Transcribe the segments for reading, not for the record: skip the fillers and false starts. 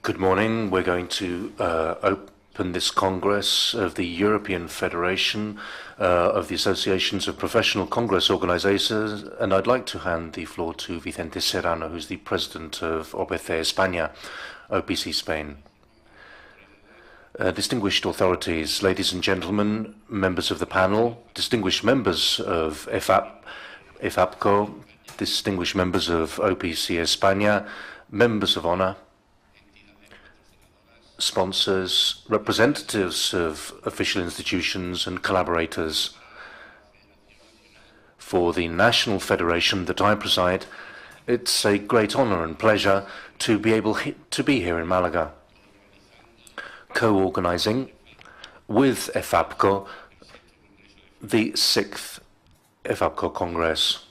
Good morning. We're going to open this Congress of the European Federation of the Associations of Professional Congress Organizers, and I'd like to hand the floor to Vicente Serrano, who's the president of OPC España, OPC Spain. Distinguished authorities, ladies and gentlemen, members of the panel, distinguished members of EFAPCO, distinguished members of OPC España, members of honor, sponsors, representatives of official institutions and collaborators. For the National Federation that I preside, it's a great honor and pleasure to be able to be here in Malaga, co-organizing with EFAPCO the 6th EFAPCO Congress.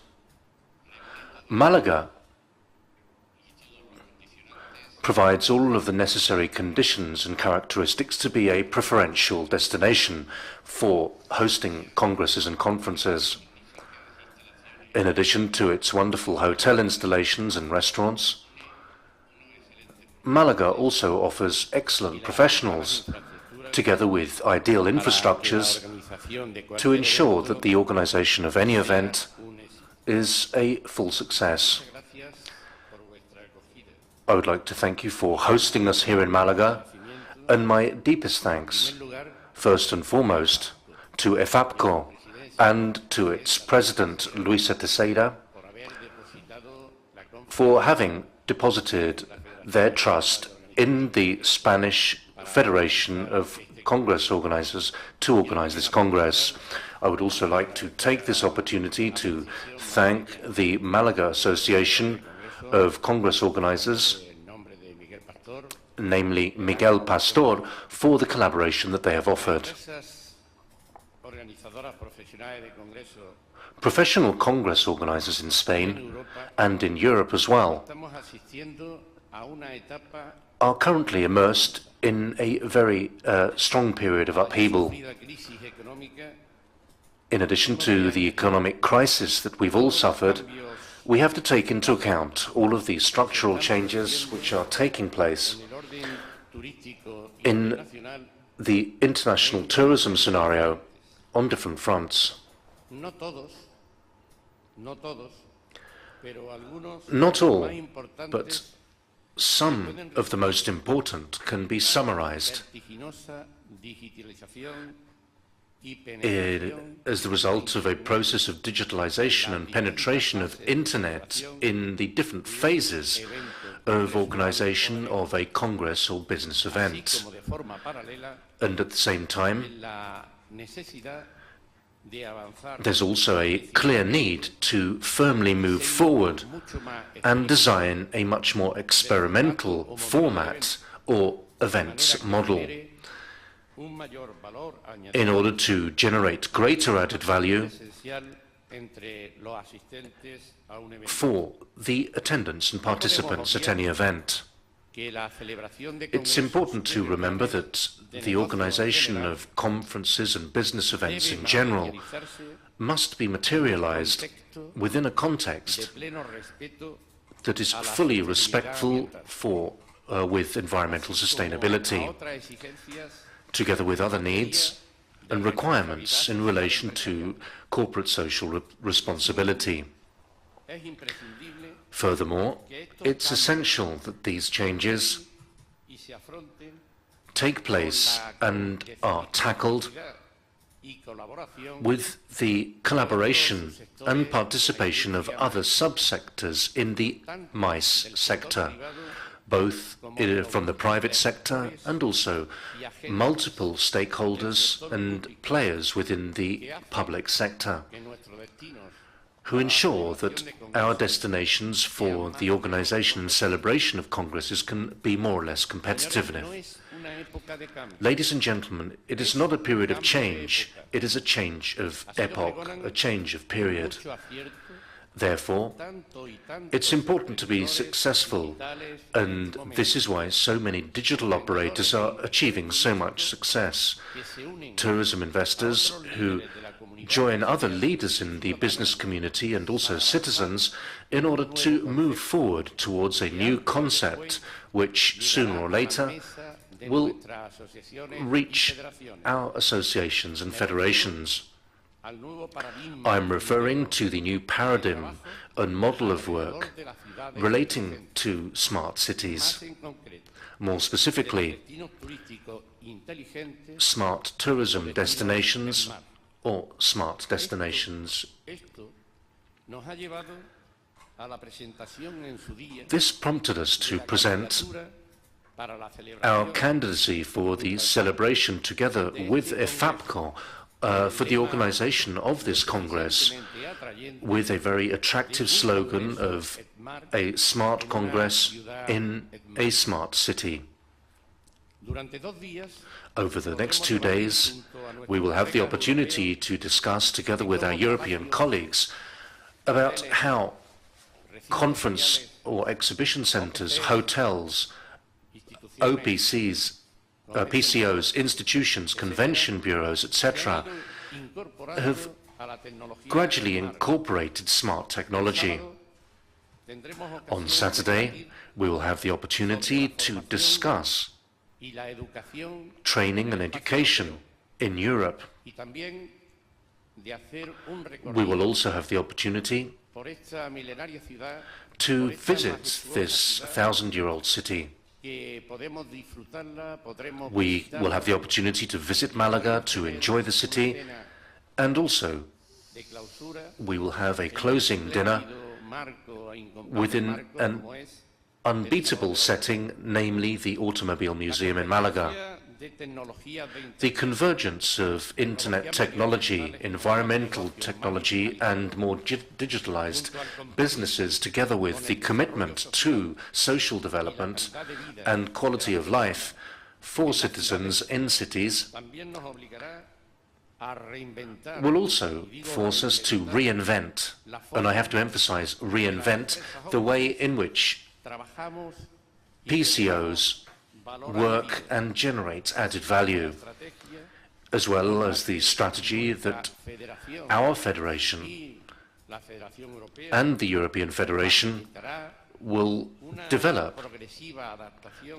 Malaga provides all of the necessary conditions and characteristics to be a preferential destination for hosting congresses and conferences. In addition to its wonderful hotel installations and restaurants, Malaga also offers excellent professionals, together with ideal infrastructures, to ensure that the organization of any event is a full success. I would like to thank you for hosting us here in Malaga, and my deepest thanks, first and foremost, to EFAPCO and to its president, Luisa Teixeira, for having deposited their trust in the Spanish Federation of Congress Organizers to organize this Congress. I would also like to take this opportunity to thank the Malaga Association of Congress Organizers, namely Miguel Pastor, for the collaboration that they have offered. Professional Congress organizers in Spain and in Europe as well are currently immersed in a very strong period of upheaval. In addition to the economic crisis that we've all suffered, we have to take into account all of the structural changes which are taking place in the international tourism scenario on different fronts. Not all, but some of the most important can be summarized as the result of a process of digitalization and penetration of Internet in the different phases of organization of a congress or business event. And at the same time, there's also a clear need to firmly move forward and design a much more experimental format or events model in order to generate greater added value for the attendants and participants at any event. It's important to remember that the organization of conferences and business events in general must be materialized within a context that is fully respectful with environmental sustainability, together with other needs and requirements in relation to corporate social responsibility. Furthermore, it's essential that these changes take place and are tackled with the collaboration and participation of other subsectors in the MICE sector, both from the private sector and also multiple stakeholders and players within the public sector, who ensure that our destinations for the organization and celebration of congresses can be more or less competitive. Ladies and gentlemen, it is not a period of change, it is a change of epoch, a change of period. Therefore, it's important to be successful, and this is why so many digital operators are achieving so much success. Tourism investors who join other leaders in the business community and also citizens in order to move forward towards a new concept which sooner or later will reach our associations and federations. I'm referring to the new paradigm and model of work relating to smart cities. More specifically, smart tourism destinations or smart destinations. This prompted us to present our candidacy for the celebration together with EFAPCO for the organization of this Congress with a very attractive slogan of a smart Congress in a smart city. Over the next 2 days, we will have the opportunity to discuss together with our European colleagues about how conference or exhibition centers, hotels, OPCs, PCOs, institutions, convention bureaus, etc., have gradually incorporated smart technology. On Saturday, we will have the opportunity to discuss training and education in Europe. We will also have the opportunity to visit this 1,000-year-old city. We will have the opportunity to visit Malaga, to enjoy the city, and also we will have a closing dinner within an unbeatable setting, namely the Automobile Museum in Malaga. The convergence of internet technology, environmental technology, and more digitalized businesses, together with the commitment to social development and quality of life for citizens in cities, will also force us to reinvent, and I have to emphasize reinvent, the way in which PCOs work and generate added value, as well as the strategy that our federation and the European Federation will develop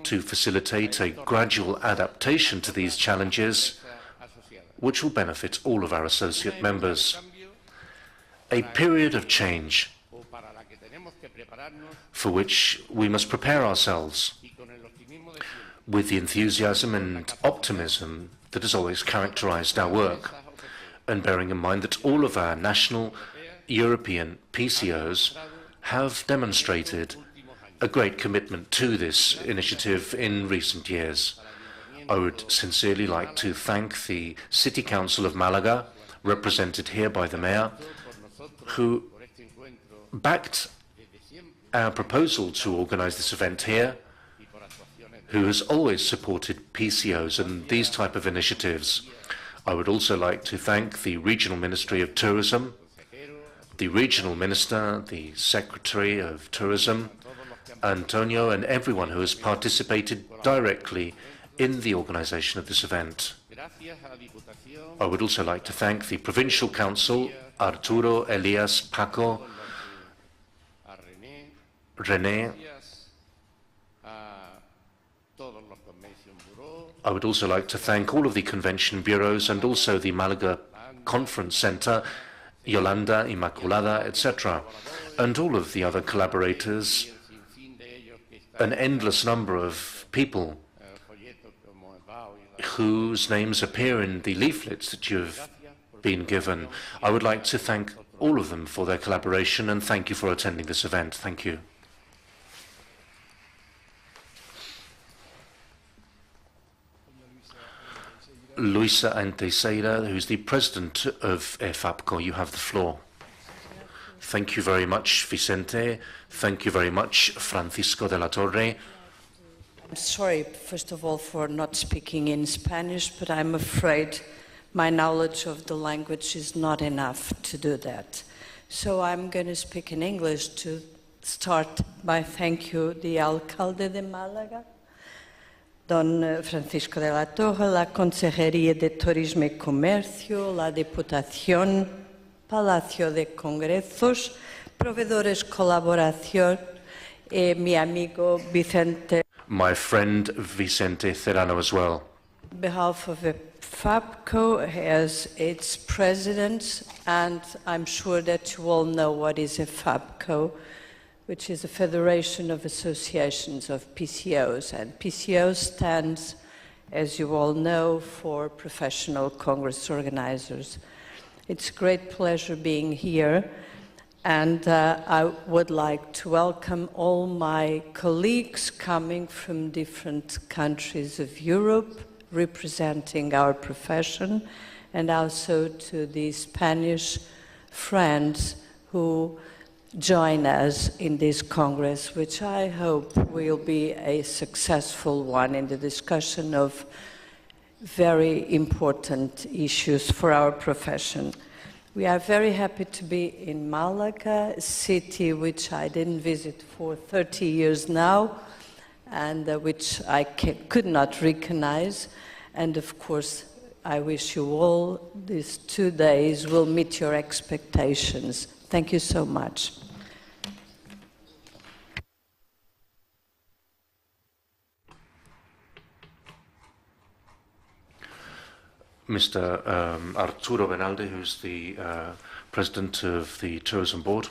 to facilitate a gradual adaptation to these challenges, which will benefit all of our associate members. A period of change for which we must prepare ourselves with the enthusiasm and optimism that has always characterized our work, and bearing in mind that all of our national European PCOs have demonstrated a great commitment to this initiative in recent years. I would sincerely like to thank the City Council of Malaga, represented here by the Mayor, who backed our proposal to organize this event here, who has always supported PCOs and these type of initiatives. I would also like to thank the Regional Ministry of Tourism, the Regional Minister, the Secretary of Tourism, Antonio, and everyone who has participated directly in the organization of this event. I would also like to thank the Provincial Council, Arturo, Elias, Paco, René. I would also like to thank all of the convention bureaus and also the Malaga Conference Center, Yolanda, Immaculada, etc., and all of the other collaborators, an endless number of people whose names appear in the leaflets that you have been given. I would like to thank all of them for their collaboration, and thank you for attending this event. Thank you. Luisa Anteiseira, who is the president of EFAPCO, you have the floor. Thank you very much, Vicente. Thank you very much, Francisco de la Torre. I'm sorry, first of all, for not speaking in Spanish, but I'm afraid my knowledge of the language is not enough to do that. So I'm going to speak in English to start by thank you, the alcalde de Málaga, Don Francisco de la Torre, la Consejería de Turismo y Comercio, la Diputación, Palacio de Congresos, proveedores, colaboración, mi amigo Vicente. my friend Vicente Serrano as well. On behalf of EFAPCO as its president, and I'm sure that you all know what is EFAPCO, which is a federation of associations of PCOs, and PCO stands, as you all know, for Professional Congress Organizers. It's a great pleasure being here, and I would like to welcome all my colleagues coming from different countries of Europe, representing our profession, and also to the Spanish friends who join us in this Congress, which I hope will be a successful one in the discussion of very important issues for our profession. We are very happy to be in Malaga, a city which I didn't visit for 30 years now, and which I could not recognize. And of course, I wish you all these 2 days will meet your expectations. Thank you so much. Mr. Arturo Benalde, who's the president of the Tourism Board.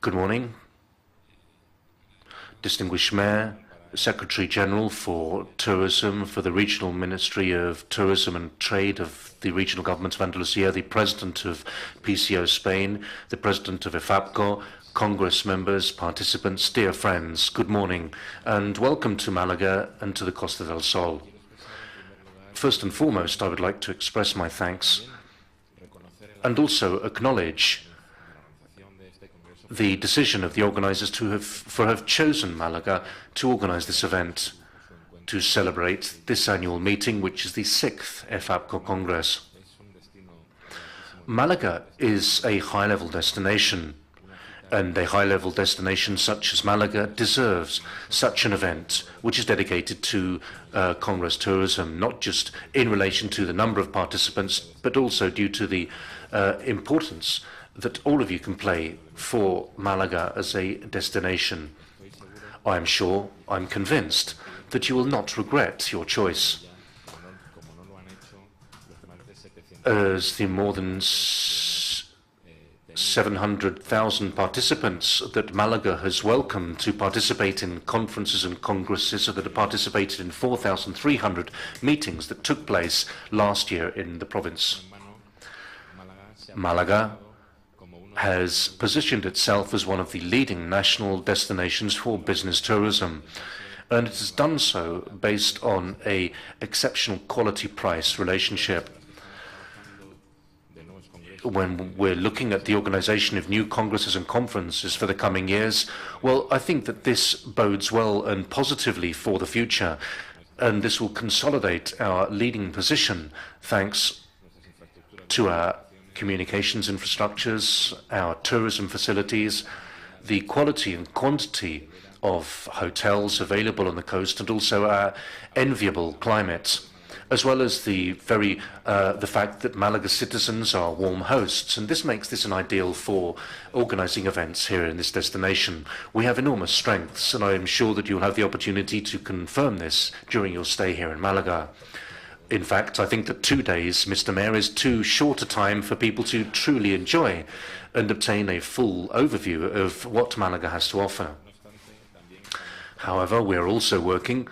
Good morning. Distinguished Mayor, Secretary General for Tourism for the Regional Ministry of Tourism and Trade of the Regional Government of Andalusia, the President of PCO Spain, the President of EFAPCO, Congress members, participants, dear friends, good morning, and welcome to Malaga and to the Costa del Sol. First and foremost, I would like to express my thanks and also acknowledge the decision of the organizers to have chosen Malaga to organize this event, to celebrate this annual meeting, which is the 6th EFAPCO Congress. Malaga is a high-level destination, and a high-level destination such as Malaga deserves such an event, which is dedicated to Congress tourism, not just in relation to the number of participants, but also due to the importance that all of you can play for Malaga as a destination. I am sure, I'm convinced, that you will not regret your choice. As the more than 700,000 participants that Malaga has welcomed to participate in conferences and congresses, that have participated in 4,300 meetings that took place last year in the province. Malaga has positioned itself as one of the leading national destinations for business tourism, and it has done so based on an exceptional quality-price relationship. When we're looking at the organization of new congresses and conferences for the coming years, well, I think that this bodes well and positively for the future, and this will consolidate our leading position thanks to our communications infrastructures, our tourism facilities, the quality and quantity of hotels available on the coast, and also our enviable climate, as well as the fact that Malaga citizens are warm hosts, and this makes this an ideal for organizing events here in this destination. We have enormous strengths, and I am sure that you'll have the opportunity to confirm this during your stay here in Malaga. In fact, I think that 2 days, Mr. Mayor, is too short a time for people to truly enjoy and obtain a full overview of what Malaga has to offer. However, we are also working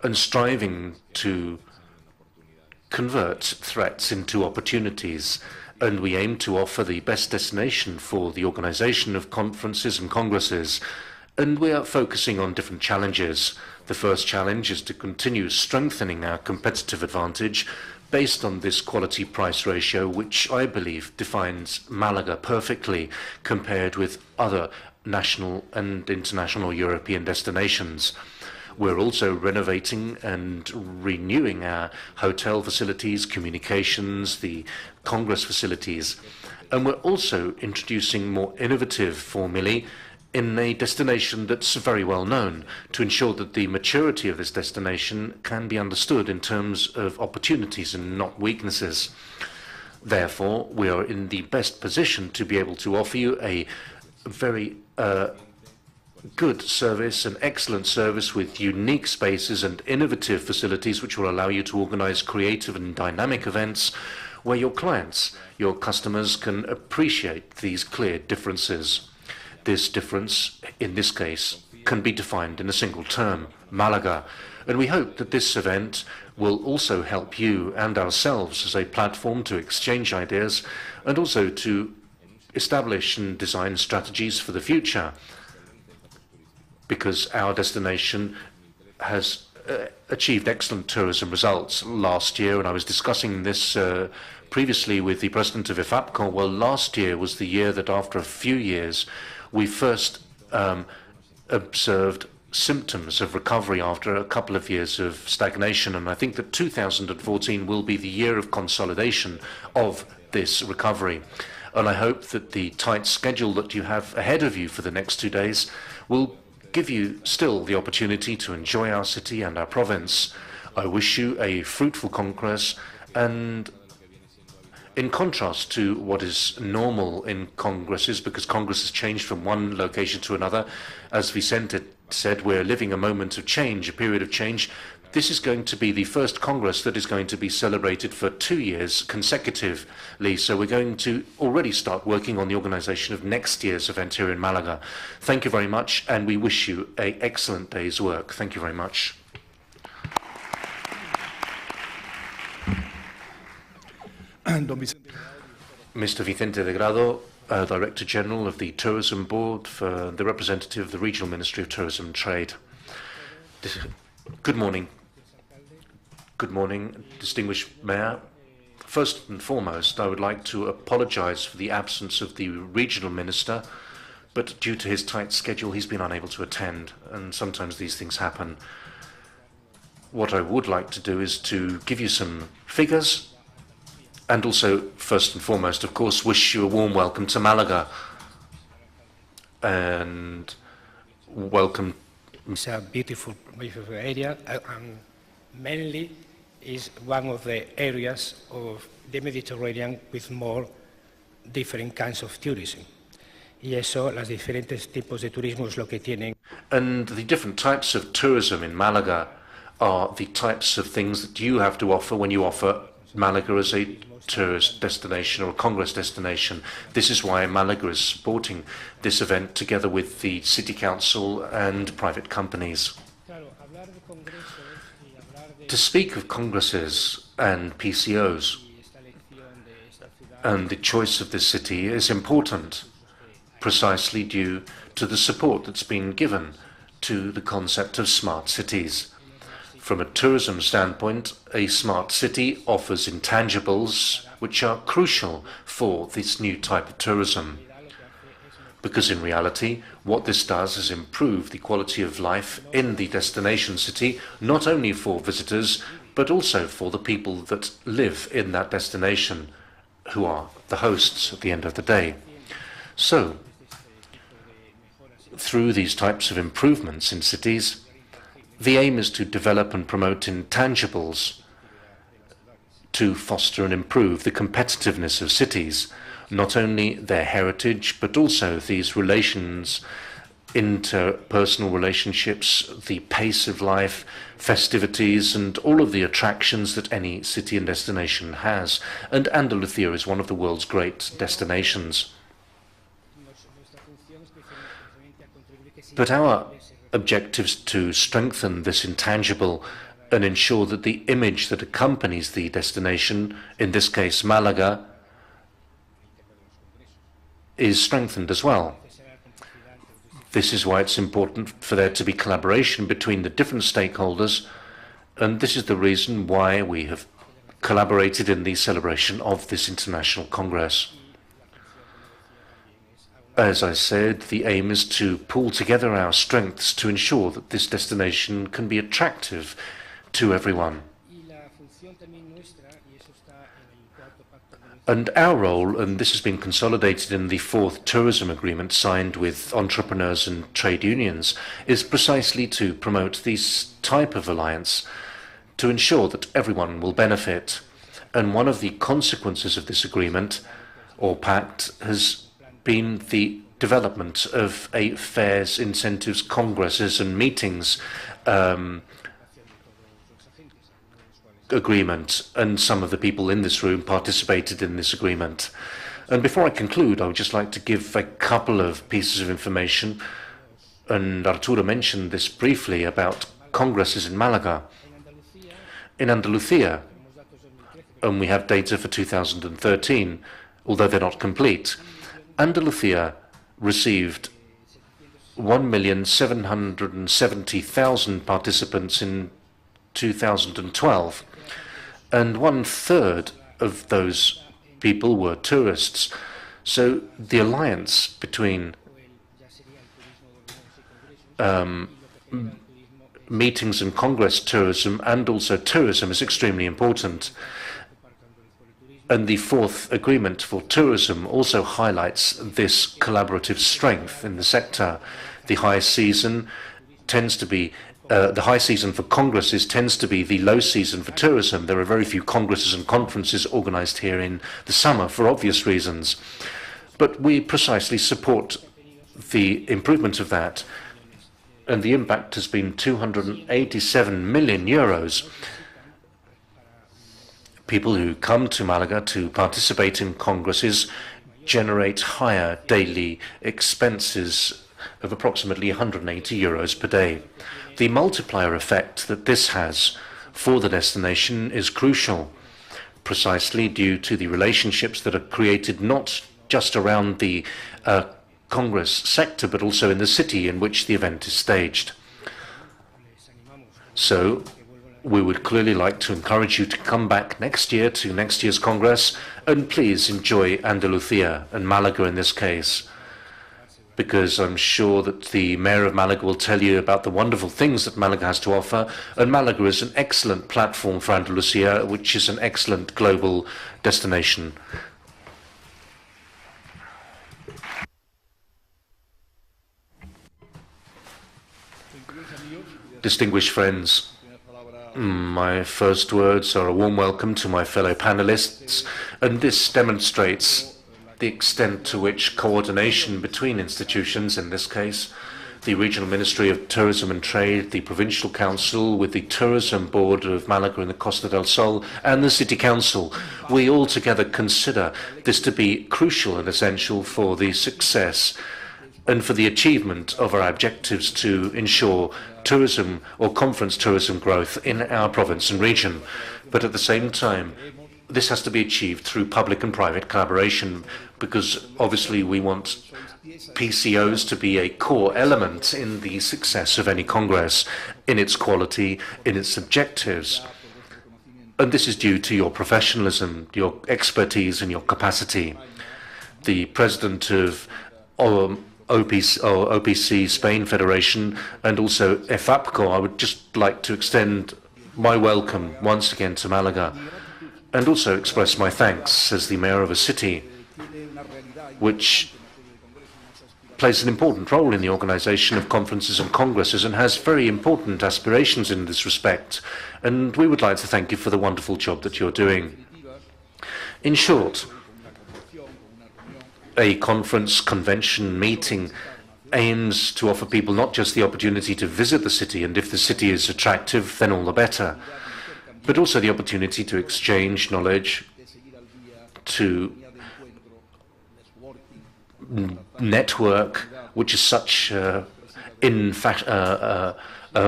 and striving to convert threats into opportunities, and we aim to offer the best destination for the organization of conferences and congresses, and we are focusing on different challenges. The first challenge is to continue strengthening our competitive advantage based on this quality-price ratio, which I believe defines Malaga perfectly compared with other national and international European destinations. We're also renovating and renewing our hotel facilities, communications, the Congress facilities, and we're also introducing more innovative formulae in a destination that's very well known, to ensure that the maturity of this destination can be understood in terms of opportunities and not weaknesses. Therefore, we are in the best position to be able to offer you a very good service, an excellent service with unique spaces and innovative facilities which will allow you to organize creative and dynamic events where your clients, your customers can appreciate these clear differences. This difference, in this case, can be defined in a single term, Malaga. And we hope that this event will also help you and ourselves as a platform to exchange ideas and also to establish and design strategies for the future, because our destination has achieved excellent tourism results last year, and I was discussing this previously with the president of EFAPCO. Well, last year was the year that after a few years we first observed symptoms of recovery after a couple of years of stagnation, and I think that 2014 will be the year of consolidation of this recovery. And I hope that the tight schedule that you have ahead of you for the next 2 days will give you still the opportunity to enjoy our city and our province. I wish you a fruitful congress, and in contrast to what is normal in congresses, because Congress has changed from one location to another, as Vicente said, we're living a moment of change, a period of change. This is going to be the first Congress that is going to be celebrated for 2 years consecutively. So we're going to already start working on the organization of next year's event here in Malaga. Thank you very much, and we wish you an excellent day's work. Thank you very much. Mr. Vicente de Grado, Director General of the Tourism Board, for the representative of the Regional Ministry of Tourism and Trade. Good morning. Good morning, distinguished Mayor. First and foremost, I would like to apologize for the absence of the regional minister, but due to his tight schedule, he's been unable to attend, and sometimes these things happen. What I would like to do is to give you some figures, and also, first and foremost, of course, wish you a warm welcome to Malaga, and welcome. It's a beautiful area, and mainly is one of the areas of the Mediterranean with more different kinds of tourism. Y eso, las diferentes tipos de turismo es lo que tienen. And the different types of tourism in Malaga are the types of things that you have to offer when you offer Malaga as a tourist destination or a congress destination. This is why Malaga is supporting this event together with the City Council and private companies. To speak of congresses and PCOs and the choice of this city is important, precisely due to the support that's been given to the concept of smart cities. From a tourism standpoint, a smart city offers intangibles which are crucial for this new type of tourism. Because in reality, what this does is improve the quality of life in the destination city, not only for visitors, but also for the people that live in that destination, who are the hosts at the end of the day. So, through these types of improvements in cities, the aim is to develop and promote intangibles to foster and improve the competitiveness of cities, not only their heritage, but also these relations, interpersonal relationships, the pace of life, festivities, and all of the attractions that any city and destination has. And Andalucía is one of the world's great destinations. But our objective is to strengthen this intangible and ensure that the image that accompanies the destination, in this case Malaga, is strengthened as well. This is why it's important for there to be collaboration between the different stakeholders, and this is the reason why we have collaborated in the celebration of this International Congress. As I said, the aim is to pull together our strengths to ensure that this destination can be attractive to everyone. And our role, and this has been consolidated in the 4th tourism agreement signed with entrepreneurs and trade unions, is precisely to promote this type of alliance to ensure that everyone will benefit. And one of the consequences of this agreement or pact has been the development of a fairs, incentives, congresses and meetings agreement, and some of the people in this room participated in this agreement. And before I conclude, I would just like to give a couple of pieces of information, and Arturo mentioned this briefly, about congresses in Malaga. In Andalusia, and we have data for 2013, although they're not complete, Andalusia received 1,770,000 participants in 2012, and 1/3 of those people were tourists. So the alliance between meetings and congress tourism and also tourism is extremely important. And the fourth agreement for tourism also highlights this collaborative strength in the sector. The high season tends to be the high season for congresses tends to be the low season for tourism. There are very few congresses and conferences organized here in the summer for obvious reasons. But we precisely support the improvement of that. And the impact has been 287 million euros. People who come to Malaga to participate in congresses generate higher daily expenses of approximately 180 euros per day. The multiplier effect that this has for the destination is crucial, precisely due to the relationships that are created not just around the Congress sector, but also in the city in which the event is staged. So we would clearly like to encourage you to come back next year to next year's Congress, and please enjoy Andalusia and Malaga in this case, because I'm sure that the Mayor of Malaga will tell you about the wonderful things that Malaga has to offer, and Malaga is an excellent platform for Andalusia, which is an excellent global destination. Distinguished friends, my first words are a warm welcome to my fellow panelists, and this demonstrates the extent to which coordination between institutions, in this case, the Regional Ministry of Tourism and Trade, the Provincial Council with the Tourism Board of Malaga and the Costa del Sol, and the City Council, we all together consider this to be crucial and essential for the success and for the achievement of our objectives to ensure tourism or conference tourism growth in our province and region. But at the same time, this has to be achieved through public and private collaboration, because obviously we want PCOs to be a core element in the success of any congress, in its quality, in its objectives. And this is due to your professionalism, your expertise and your capacity. The president of OPC Spain Federation and also EFAPCO, I would just like to extend my welcome once again to Malaga, and also express my thanks as the mayor of a city which plays an important role in the organization of conferences and congresses and has very important aspirations in this respect. And we would like to thank you for the wonderful job that you're doing. In short, a conference, convention, meeting aims to offer people not just the opportunity to visit the city, and if the city is attractive, then all the better, but also the opportunity to exchange knowledge, to network, which is such a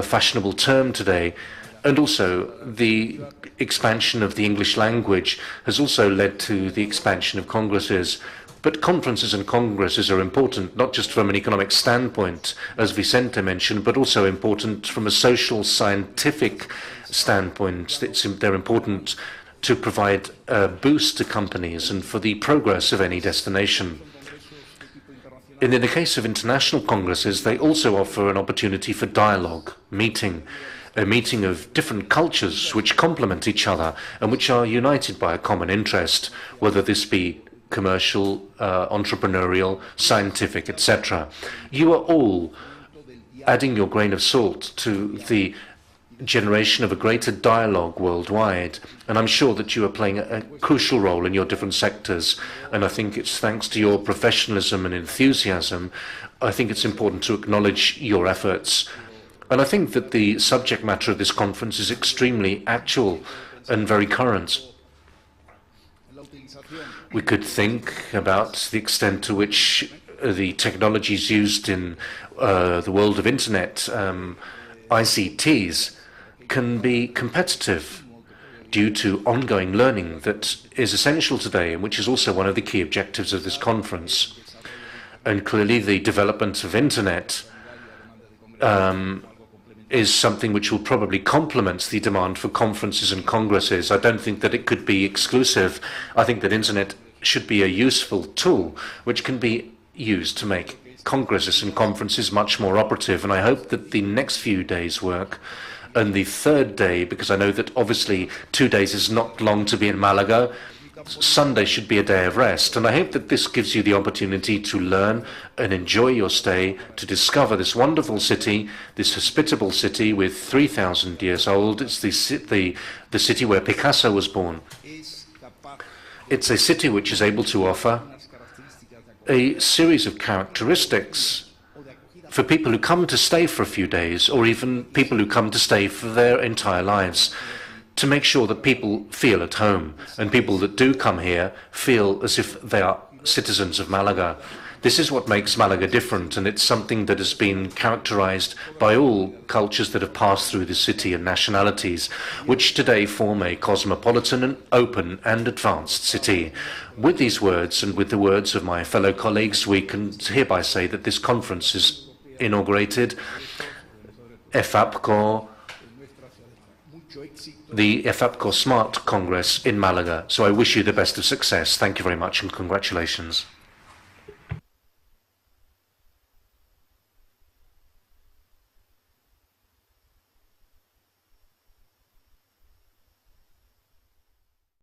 fashionable term today. And also the expansion of the English language has also led to the expansion of congresses. But conferences and congresses are important, not just from an economic standpoint, as Vicente mentioned, but also important from a social, scientific standpoint. They're important to provide a boost to companies and for the progress of any destination. And in the case of international congresses, they also offer an opportunity for dialogue, a meeting of different cultures which complement each other and which are united by a common interest, whether this be commercial, entrepreneurial, scientific, etc. You are all adding your grain of salt to the generation of a greater dialogue worldwide. And I'm sure that you are playing a crucial role in your different sectors. And I think it's thanks to your professionalism and enthusiasm, I think it's important to acknowledge your efforts. And I think that the subject matter of this conference is extremely actual and very current. We could think about the extent to which the technologies used in the world of internet, ICTs, can be competitive due to ongoing learning that is essential today and which is also one of the key objectives of this conference. And clearly the development of internet is something which will probably complement the demand for conferences and congresses. I don't think that it could be exclusive. I think that internet should be a useful tool which can be used to make congresses and conferences much more operative. And I hope that the next few days' work and the third day, because I know that obviously 2 days is not long to be in Malaga, Sunday should be a day of rest. And I hope that this gives you the opportunity to learn and enjoy your stay, to discover this wonderful city, this hospitable city with 3,000 years old. It's the city where Picasso was born. It's a city which is able to offer a series of characteristics for people who come to stay for a few days, or even people who come to stay for their entire lives, to make sure that people feel at home, and people that do come here feel as if they are citizens of Malaga. This is what makes Malaga different, and it's something that has been characterized by all cultures that have passed through the city and nationalities, which today form a cosmopolitan and open and advanced city. With these words, and with the words of my fellow colleagues, we can hereby say that this conference is inaugurated. EFAPCO, the EFAPCO Smart Congress in Malaga. So I wish you the best of success. Thank you very much and congratulations.